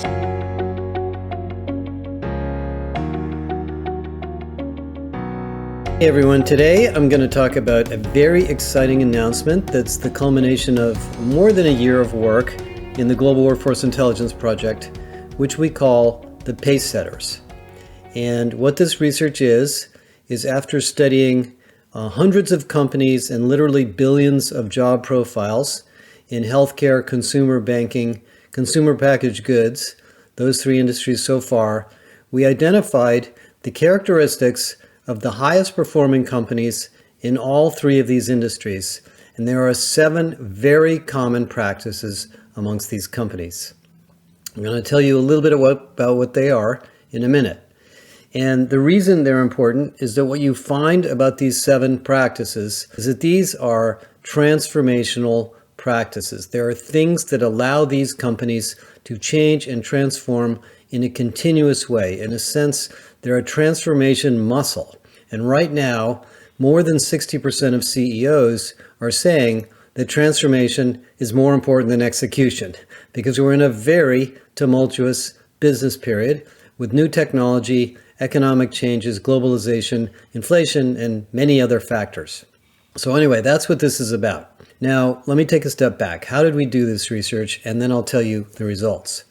Hey everyone, today I'm going to talk about a very exciting announcement that's the culmination of more than a year of work in the Global Workforce Intelligence Project, which we call the Pacesetters. And what this research is after studying hundreds of companies and literally billions of job profiles in healthcare, consumer banking, consumer packaged goods, those three industries so far, we identified the characteristics of the highest performing companies in all three of these industries. And there are 7 very common practices amongst these companies. I'm going to tell you a little bit about what they are in a minute. And the reason they're important is that what you find about these 7 practices is that these are transformational practices. There are things that allow these companies to change and transform in a continuous way. In a sense, they're a transformation muscle. And right now, more than 60% of CEOs are saying that transformation is more important than execution, because we're in a very tumultuous business period with new technology, economic changes, globalization, inflation, and many other factors. So anyway, that's what this is about. Now, let me take a step back. How did we do this research? And then I'll tell you the results.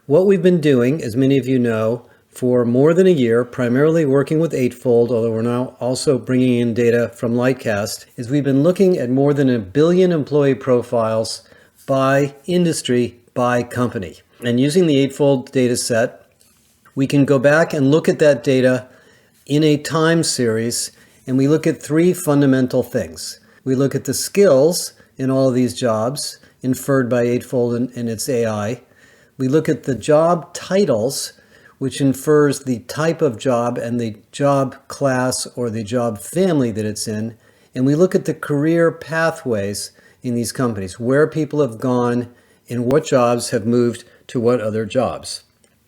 What we've been doing, as many of you know, for more than a year, primarily working with Eightfold, although we're now also bringing in data from Lightcast, is we've been looking at more than 1 billion employee profiles by industry, by company. And using the Eightfold data set, we can go back and look at that data in a time series, and we look at 3 fundamental things. We look at the skills in all of these jobs, inferred by Eightfold and its AI. We look at the job titles, which infers the type of job and the job class or the job family that it's in. And we look at the career pathways in these companies, where people have gone and what jobs have moved to what other jobs.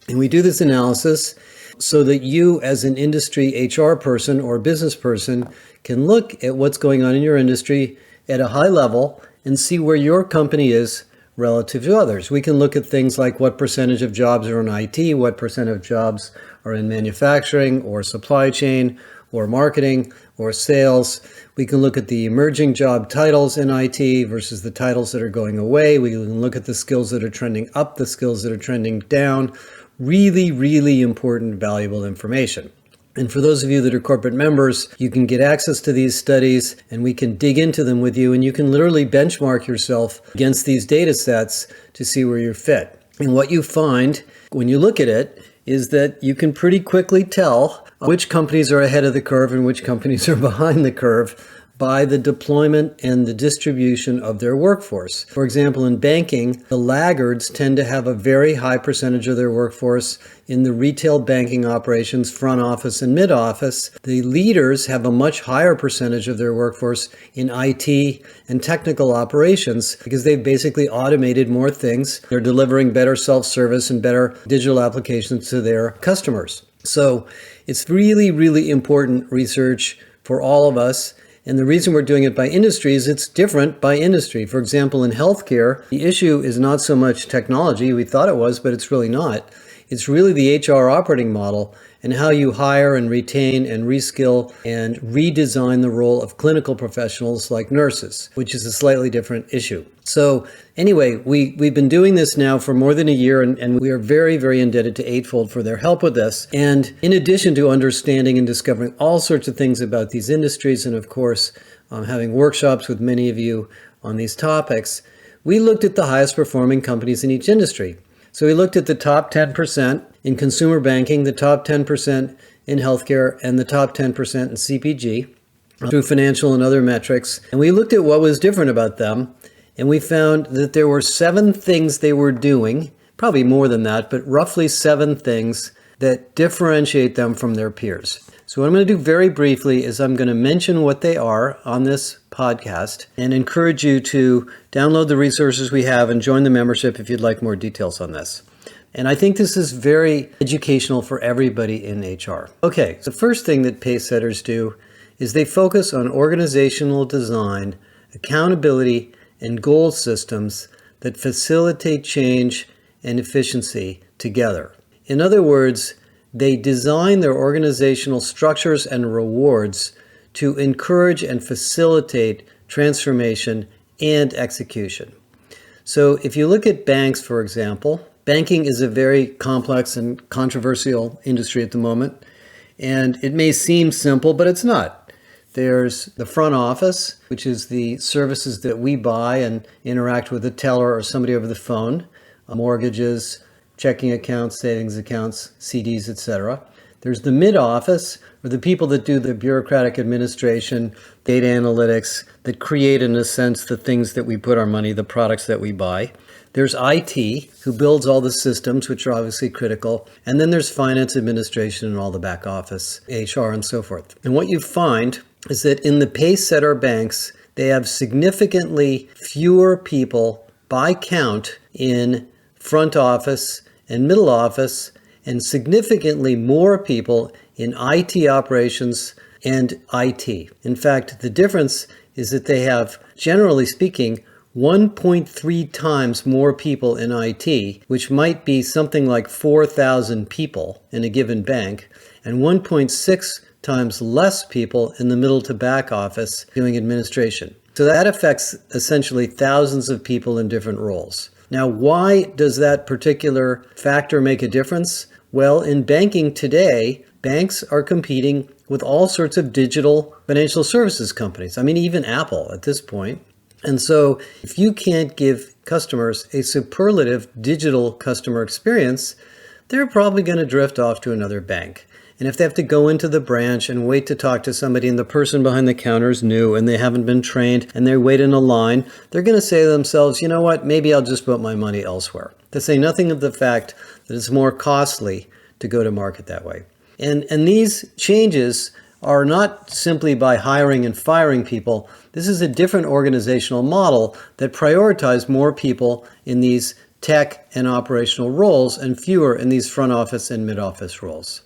And we do this analysis so that you, as an industry HR person or business person, can look at what's going on in your industry at a high level and see where your company is relative to others. We can look at things like what percentage of jobs are in IT, what percent of jobs are in manufacturing or supply chain or marketing or sales. We can look at the emerging job titles in IT versus the titles that are going away. We can look at the skills that are trending up, the skills that are trending down. Really, really important, valuable information. And for those of you that are corporate members, you can get access to these studies and we can dig into them with you, and you can literally benchmark yourself against these data sets to see where you're fit. And what you find when you look at it is that you can pretty quickly tell which companies are ahead of the curve and which companies are behind the curve by the deployment and the distribution of their workforce. For example, in banking, the laggards tend to have a very high percentage of their workforce in the retail banking operations, front office and mid office. The leaders have a much higher percentage of their workforce in IT and technical operations because they've basically automated more things. They're delivering better self-service and better digital applications to their customers. So it's really, really important research for all of us. And the reason we're doing it by industry is it's different by industry. For example, in healthcare, the issue is not so much technology. We thought it was, but it's really not. It's really the HR operating model and how you hire and retain and reskill and redesign the role of clinical professionals like nurses, which is a slightly different issue. So anyway, we've been doing this now for more than a year, and we are very, very indebted to Eightfold for their help with this. And in addition to understanding and discovering all sorts of things about these industries, and of course, having workshops with many of you on these topics, we looked at the highest performing companies in each industry. So we looked at the top 10% in consumer banking, the top 10% in healthcare, and the top 10% in CPG through financial and other metrics. And we looked at what was different about them, and we found that there were 7 things they were doing, probably more than that, but roughly 7 things that differentiate them from their peers. So what I'm going to do very briefly is I'm going to mention what they are on this podcast and encourage you to download the resources we have and join the membership if you'd like more details on this. And I think this is very educational for everybody in HR. Okay, the first thing that Pacesetters do is they focus on organizational design, accountability, and goal systems that facilitate change and efficiency together. In other words, they design their organizational structures and rewards to encourage and facilitate transformation and execution. So if you look at banks, for example, banking is a very complex and controversial industry at the moment, and it may seem simple, but it's not. There's the front office, which is the services that we buy and interact with a teller or somebody over the phone, mortgages, checking accounts, savings accounts, CDs, etc. There's the mid-office, or the people that do the bureaucratic administration, data analytics, that create, in a sense, the things that we put our money, the products that we buy. There's IT, who builds all the systems, which are obviously critical. And then there's finance administration and all the back office, HR, and so forth. And what you find is that in the Pacesetter banks, they have significantly fewer people by count in front office and middle office, and significantly more people in IT operations and IT. In fact, the difference is that they have, generally speaking, 1.3 times more people in IT, which might be something like 4,000 people in a given bank, and 1.6 times less people in the middle to back office doing administration. So that affects essentially thousands of people in different roles. Now, why does that particular factor make a difference? Well, in banking today, banks are competing with all sorts of digital financial services companies. I mean, even Apple at this point. And so if you can't give customers a superlative digital customer experience, they're probably going to drift off to another bank. And if they have to go into the branch and wait to talk to somebody and the person behind the counter is new and they haven't been trained and they wait in a line, they're going to say to themselves, you know what, maybe I'll just put my money elsewhere. To say nothing of the fact that it's more costly to go to market that way. And these changes are not simply by hiring and firing people. This is a different organizational model that prioritizes more people in these tech and operational roles and fewer in these front office and mid-office roles.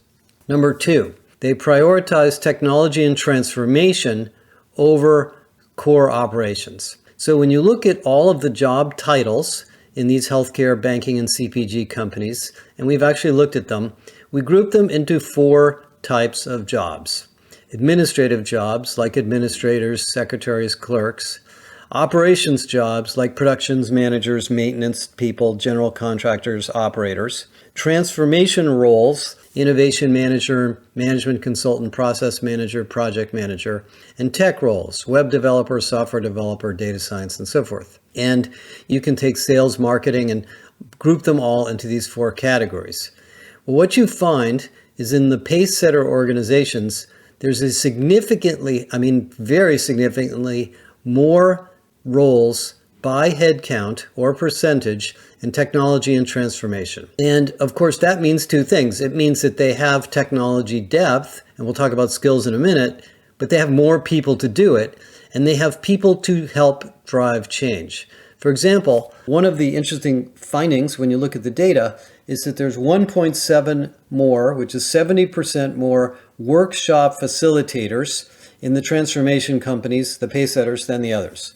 Number two, they prioritize technology and transformation over core operations. So when you look at all of the job titles in these healthcare, banking, and CPG companies, and we've actually looked at them, we group them into four types of jobs. Administrative jobs like administrators, secretaries, clerks. Operations jobs like productions managers, maintenance people, general contractors, operators. Transformation roles, innovation manager, management consultant, process manager, project manager. And tech roles, web developer, software developer, data science, and so forth. And you can take sales, marketing, and group them all into these four categories. Well, what you find is in the Pacesetter organizations, there's a significantly, very significantly more roles by headcount or percentage in technology and transformation. And of course, that means two things. It means that they have technology depth, and we'll talk about skills in a minute, but they have more people to do it, and they have people to help drive change. For example, one of the interesting findings when you look at the data is that there's 1.7 more, which is 70% more workshop facilitators in the transformation companies, the Pacesetters, than the others.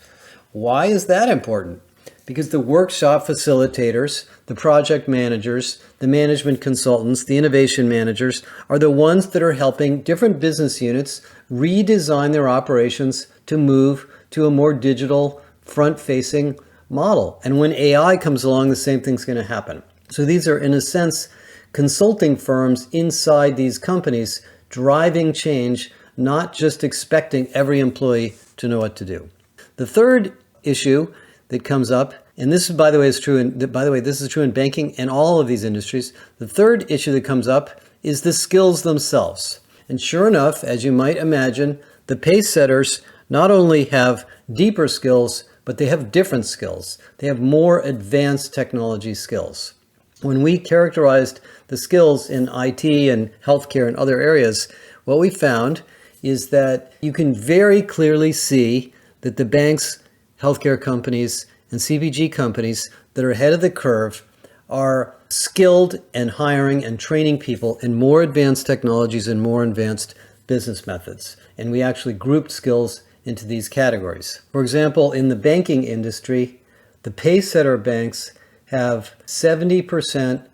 Why is that important? Because the workshop facilitators, the project managers, the management consultants, the innovation managers are the ones that are helping different business units redesign their operations to move to a more digital, front-facing model. And when AI comes along, the same thing's going to happen. So these are, in a sense, consulting firms inside these companies driving change, not just expecting every employee to know what to do. The third issue that comes up, and this, by the way, is true. This is true in banking and all of these industries. The third issue that comes up is the skills themselves. And sure enough, as you might imagine, the Pacesetters not only have deeper skills, but they have different skills. They have more advanced technology skills. When we characterized the skills in IT and healthcare and other areas, what we found is that you can very clearly see that the banks, healthcare companies, and CPG companies that are ahead of the curve are skilled and hiring and training people in more advanced technologies and more advanced business methods. And we actually grouped skills into these categories. For example, in the banking industry, the Pacesetter banks have 70%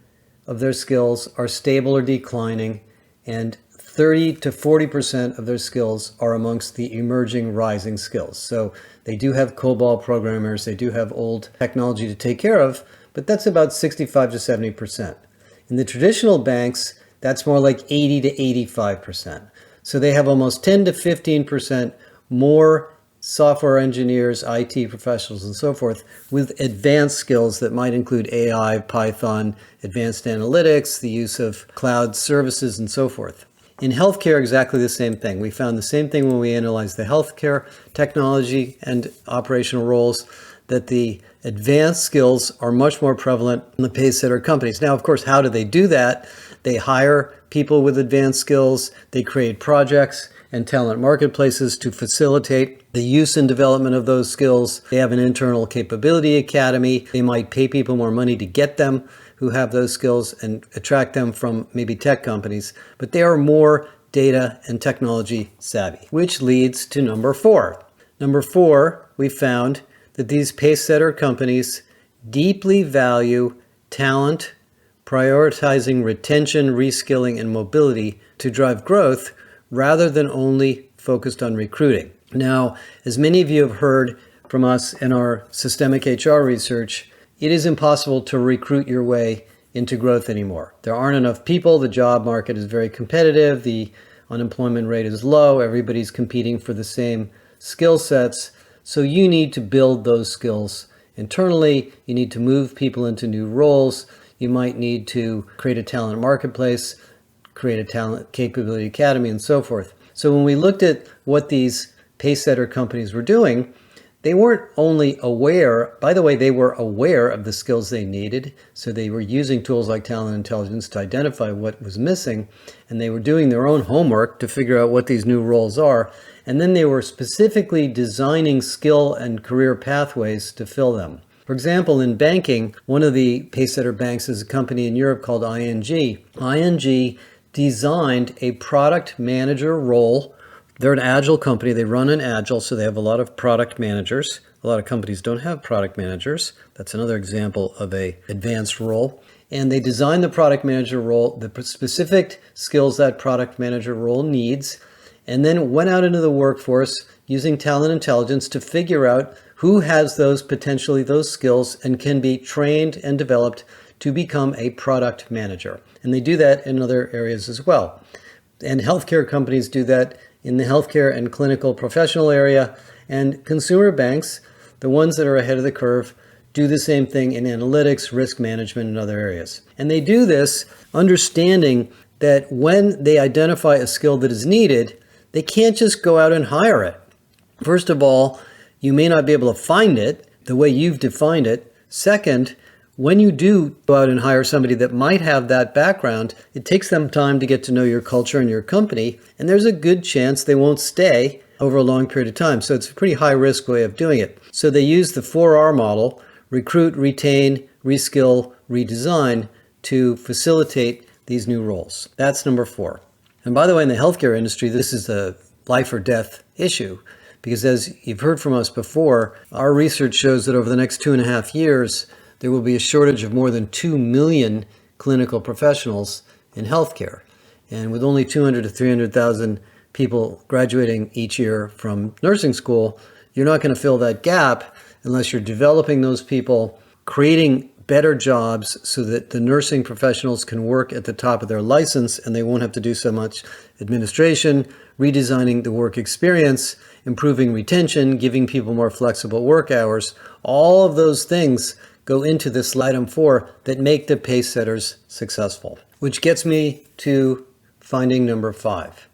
of their skills are stable or declining, and 30 to 40% of their skills are amongst the emerging rising skills. So they do have COBOL programmers, they do have old technology to take care of, but that's about 65 to 70%. In the traditional banks, that's more like 80 to 85%. So they have almost 10 to 15% more software engineers, IT professionals, and so forth with advanced skills that might include AI, Python, advanced analytics, the use of cloud services, and so forth. In healthcare, exactly the same thing. We found the same thing when we analyzed the healthcare technology and operational roles, that the advanced skills are much more prevalent in the Pacesetter companies. Now, of course, how do they do that? They hire people with advanced skills, they create projects and talent marketplaces to facilitate the use and development of those skills. They have an internal capability academy. They might pay people more money to get them who have those skills and attract them from maybe tech companies, but they are more data and technology savvy, which leads to number 4. Number 4, we found that these Pacesetter companies deeply value talent, prioritizing retention, reskilling, and mobility to drive growth rather than only focused on recruiting. Now, as many of you have heard from us in our systemic HR research, it is impossible to recruit your way into growth anymore. There aren't enough people. The job market is very competitive. The unemployment rate is low. Everybody's competing for the same skill sets. So you need to build those skills internally. You need to move people into new roles. You might need to create a talent marketplace, create a talent capability academy, and so forth. So when we looked at what these Pacesetter companies were doing, they weren't only aware, by the way, they were aware of the skills they needed. So they were using tools like talent intelligence to identify what was missing. And they were doing their own homework to figure out what these new roles are. And then they were specifically designing skill and career pathways to fill them. For example, in banking, one of the Pacesetter banks is a company in Europe called ING. ING designed a product manager role. They're an agile company. They run in agile, so they have a lot of product managers. A lot of companies don't have product managers. That's another example of an advanced role. And they designed the product manager role, the specific skills that product manager role needs, and then went out into the workforce using talent intelligence to figure out who has those skills and can be trained and developed to become a product manager. And they do that in other areas as well. And healthcare companies do that in the healthcare and clinical professional area, and consumer banks, the ones that are ahead of the curve, do the same thing in analytics, risk management, and other areas. And they do this understanding that when they identify a skill that is needed, they can't just go out and hire it. First of all, you may not be able to find it the way you've defined it. Second, when you do go out and hire somebody that might have that background, it takes them time to get to know your culture and your company, and there's a good chance they won't stay over a long period of time. So it's a pretty high risk way of doing it. So they use the 4R model, recruit, retain, reskill, redesign, to facilitate these new roles. That's number 4. And by the way, in the healthcare industry, this is a life or death issue, because as you've heard from us before, our research shows that over the next 2.5 years, there will be a shortage of more than 2 million clinical professionals in healthcare. And with only 200 to 300,000 people graduating each year from nursing school, you're not going to fill that gap unless you're developing those people, creating better jobs so that the nursing professionals can work at the top of their license and they won't have to do so much administration, redesigning the work experience, improving retention, giving people more flexible work hours. All of those things go into this item 4 that make the Pacesetters successful. Which gets me to finding number 5.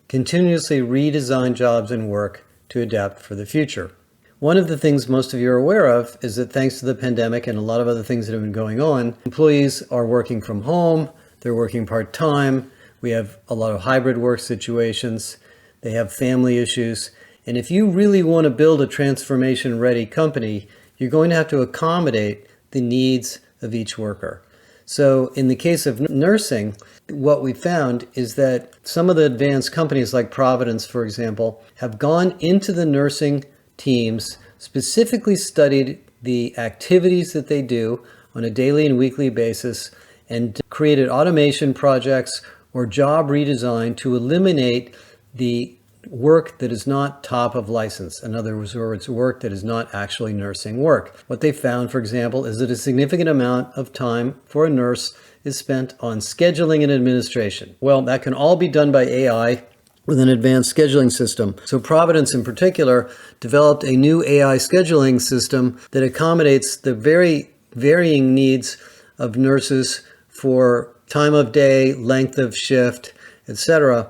Continuously redesign jobs and work to adapt for the future. One of the things most of you are aware of is that thanks to the pandemic and a lot of other things that have been going on, employees are working from home, they're working part-time, we have a lot of hybrid work situations, they have family issues, and if you really want to build a transformation-ready company, you're going to have to accommodate the needs of each worker. So in the case of nursing, what we found is that some of the advanced companies like Providence, for example, have gone into the nursing teams, specifically studied the activities that they do on a daily and weekly basis, and created automation projects or job redesign to eliminate the work that is not top of license. In other words, work that is not actually nursing work. What they found, for example, is that a significant amount of time for a nurse is spent on scheduling and administration. Well, that can all be done by AI with an advanced scheduling system. So Providence in particular developed a new AI scheduling system that accommodates the very varying needs of nurses for time of day, length of shift, etc.,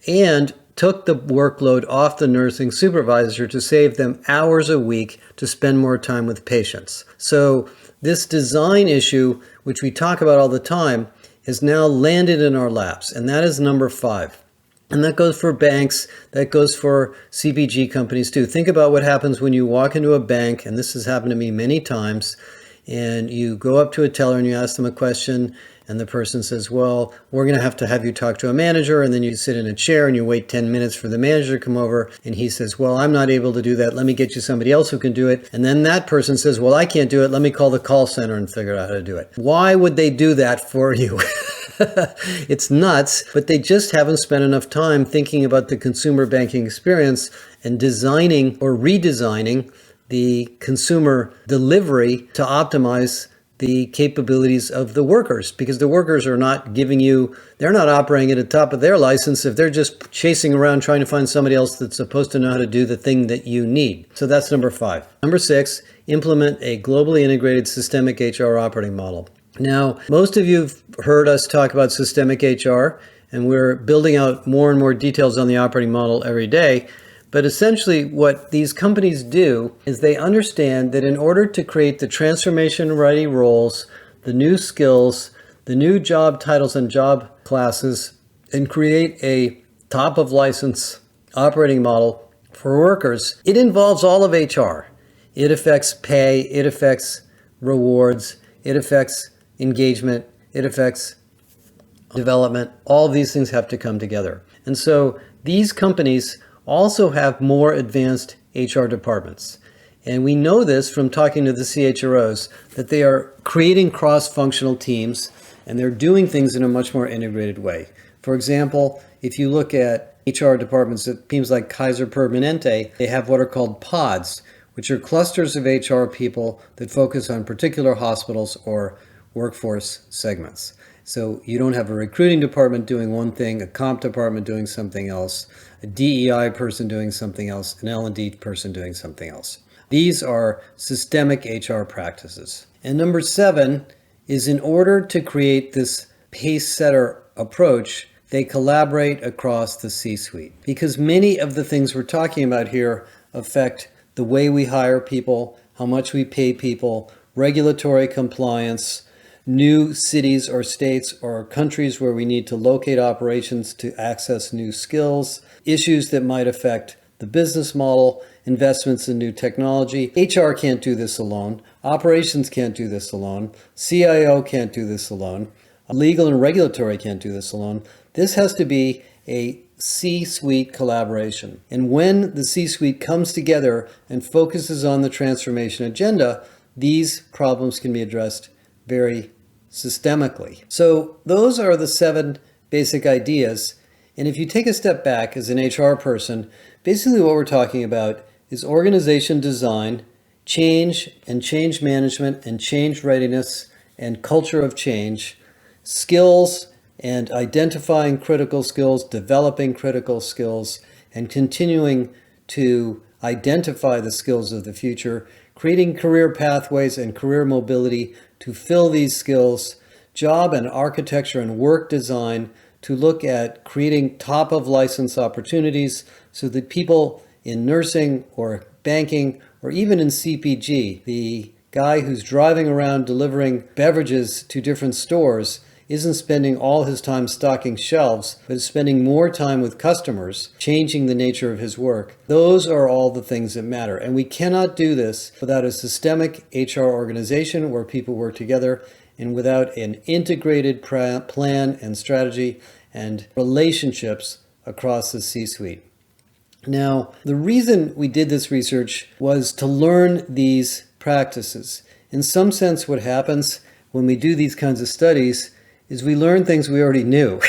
and took the workload off the nursing supervisor to save them hours a week to spend more time with patients. So this design issue, which we talk about all the time, has now landed in our laps, and that is number 5. And that goes for banks, that goes for CPG companies too. Think about what happens when you walk into a bank, and this has happened to me many times, and you go up to a teller and you ask them a question, and the person says, well, we're going to have you talk to a manager, and then you sit in a chair and you wait 10 minutes for the manager to come over, and he says, well, I'm not able to do that. Let me get you somebody else who can do it. And then that person says, well, I can't do it. Let me call the call center and figure out how to do it. Why would they do that for you? It's nuts, but they just haven't spent enough time thinking about the consumer banking experience and designing or redesigning the consumer delivery to optimize the capabilities of the workers, because the workers are not they're not operating at the top of their license if they're just chasing around trying to find somebody else that's supposed to know how to do the thing that you need. So that's number 5. Number 6, implement a globally integrated systemic HR operating model. Now, most of you have heard us talk about systemic HR, and we're building out more and more details on the operating model every day. But essentially what these companies do is they understand that in order to create the transformation-ready roles, the new skills, the new job titles and job classes, and create a top-of-license operating model for workers, it involves all of HR. It affects pay, it affects rewards, it affects engagement, it affects development. All of these things have to come together. And so these companies also have more advanced HR departments. And we know this from talking to the CHROs, that they are creating cross-functional teams and they're doing things in a much more integrated way. For example, if you look at HR departments at teams like Kaiser Permanente, they have what are called pods, which are clusters of HR people that focus on particular hospitals or workforce segments. So you don't have a recruiting department doing one thing, a comp department doing something else, a DEI person doing something else, an L&D person doing something else. These are systemic HR practices. And number 7 is, in order to create this Pacesetter approach, they collaborate across the C-suite. Because many of the things we're talking about here affect the way we hire people, how much we pay people, regulatory compliance, new cities or states or countries where we need to locate operations to access new skills, issues that might affect the business model, investments in new technology. HR can't do this alone. Operations can't do this alone. CIO can't do this alone. Legal and regulatory can't do this alone. This has to be a C-suite collaboration. And when the C-suite comes together and focuses on the transformation agenda, these problems can be addressed very systemically. So those are the 7 basic ideas. And if you take a step back as an HR person, basically what we're talking about is organization design, change and change management and change readiness and culture of change, skills and identifying critical skills, developing critical skills, and continuing to identify the skills of the future, creating career pathways and career mobility to fill these skills, job and architecture and work design to look at creating top-of-license opportunities so that people in nursing or banking or even in CPG, the guy who's driving around delivering beverages to different stores isn't spending all his time stocking shelves, but is spending more time with customers, changing the nature of his work. Those are all the things that matter. And we cannot do this without a systemic HR organization where people work together and without an integrated plan and strategy and relationships across the C-suite. Now, the reason we did this research was to learn these practices. In some sense, what happens when we do these kinds of studies is we learn things we already knew.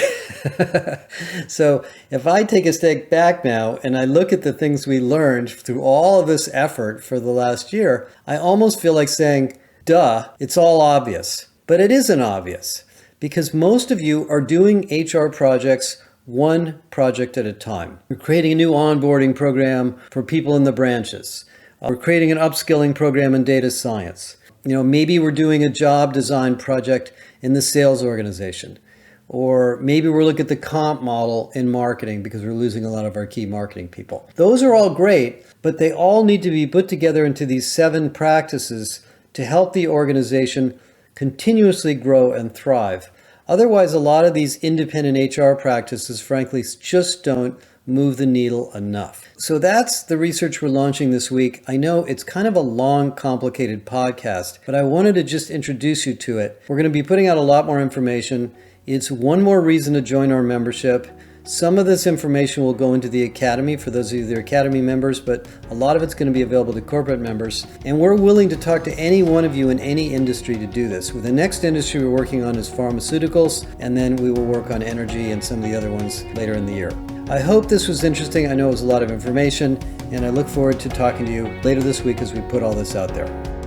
So if I take a step back now and I look at the things we learned through all of this effort for the last year, I almost feel like saying, duh, it's all obvious. But it isn't obvious, because most of you are doing HR projects one project at a time. We're creating a new onboarding program for people in the branches. We're creating an upskilling program in data science. Maybe we're doing a job design project in the sales organization. Or maybe we're looking at the comp model in marketing because we're losing a lot of our key marketing people. Those are all great, but they all need to be put together into these 7 practices to help the organization continuously grow and thrive. Otherwise, a lot of these independent HR practices, frankly, just don't move the needle enough. So that's the research we're launching this week. I know it's kind of a long, complicated podcast, but I wanted to just introduce you to it. We're going to be putting out a lot more information. It's one more reason to join our membership. Some of this information will go into the Academy for those of you that are Academy members, but a lot of it's going to be available to corporate members. And we're willing to talk to any one of you in any industry to do this. The next industry we're working on is pharmaceuticals, and then we will work on energy and some of the other ones later in the year. I hope this was interesting. I know it was a lot of information, and I look forward to talking to you later this week as we put all this out there.